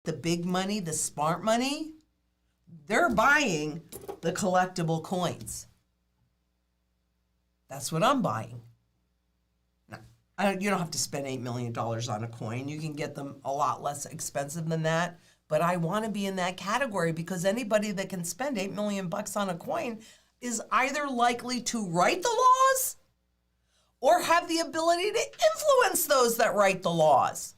the big money, the smart money, they're buying the collectible coins. That's what I'm buying. Now, you don't have to spend $8 million on a coin. You can get them a lot less expensive than that. But I want to be in that category because anybody that can spend $8 million on a coin is either likely to write the laws or have the ability to influence those that write the laws.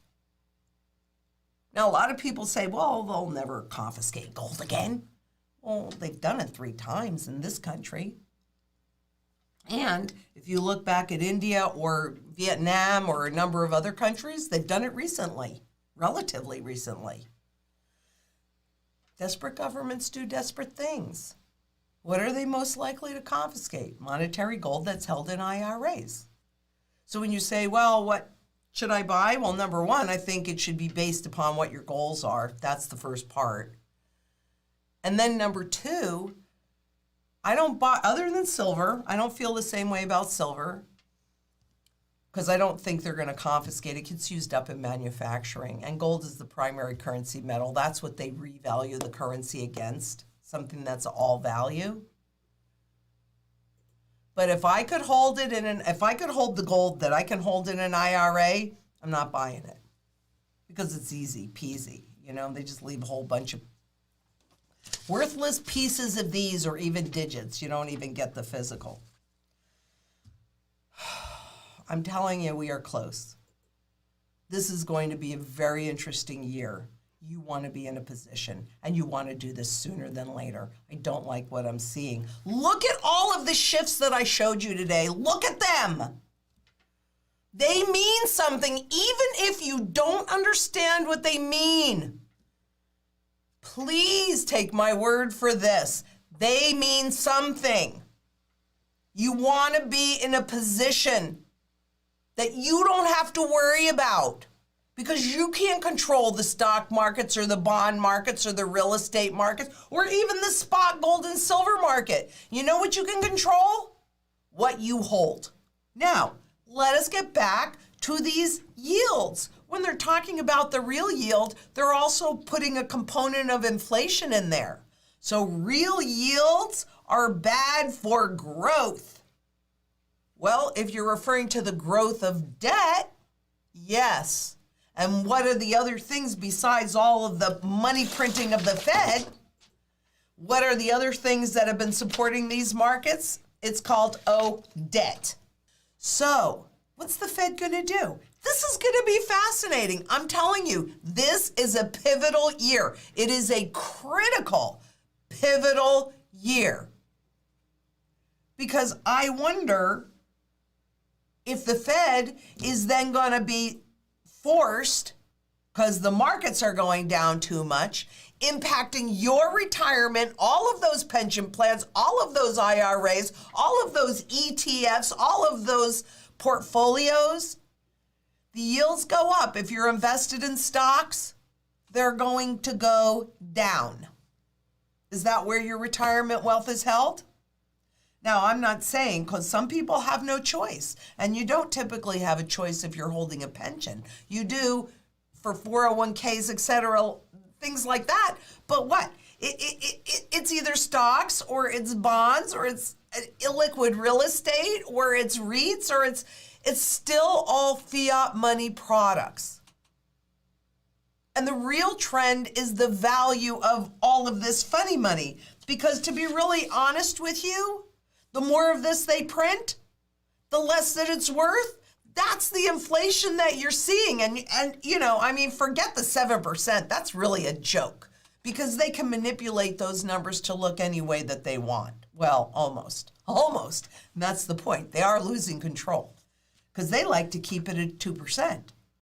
Now, a lot of people say, well, they'll never confiscate gold again. Well, they've done it 3 times in this country. And if you look back at India or Vietnam or a number of other countries, they've done it recently, relatively recently. Desperate governments do desperate things. What are they most likely to confiscate? Monetary gold that's held in IRAs. So when you say, well, what should I buy? Well, number one, I think it should be based upon what your goals are. That's the first part. And then number two, I don't buy, other than silver, I don't feel the same way about silver because I don't think they're going to confiscate it. It gets used up in manufacturing, and gold is the primary currency metal. That's what they revalue the currency against, something that's all value. But if I could hold it if I could hold the gold that I can hold in an IRA, I'm not buying it because it's easy peasy. You know, they just leave a whole bunch of worthless pieces of these or even digits. You don't even get the physical. I'm telling you, we are close. This is going to be a very interesting year. You want to be in a position, and you want to do this sooner than later. I don't like what I'm seeing. Look at all of the shifts that I showed you today. Look at them. They mean something, even if you don't understand what they mean. Please take my word for this. They mean something. You want to be in a position that you don't have to worry about because you can't control the stock markets or the bond markets or the real estate markets or even the spot gold and silver market. You know what you can control? What you hold. Now, let us get back to these yields. When they're talking about the real yield, they're also putting a component of inflation in there. So real yields are bad for growth. Well, if you're referring to the growth of debt, yes. And what are the other things besides all of the money printing of the Fed? What are the other things that have been supporting these markets? It's called, debt. So, what's the Fed going to do? This is going to be fascinating. I'm telling you, this is a pivotal year. It is a critical, pivotal year. Because I wonder if the Fed is then going to be forced, because the markets are going down too much, impacting your retirement, all of those pension plans, all of those IRAs, all of those ETFs, all of those portfolios. The yields go up. If you're invested in stocks, they're going to go down. Is that where your retirement wealth is held? Now, I'm not saying, because some people have no choice, and you don't typically have a choice if you're holding a pension. You do for 401ks, et cetera, things like that. But what? It's either stocks or it's bonds or it's illiquid real estate or it's REITs or it's still all fiat money products. And the real trend is the value of all of this funny money. Because to be really honest with you, the more of this they print, the less that it's worth. That's the inflation that you're seeing. And you know, I mean, forget the 7%. That's really a joke because they can manipulate those numbers to look any way that they want. Well, almost. And that's the point. They are losing control because they like to keep it at 2%.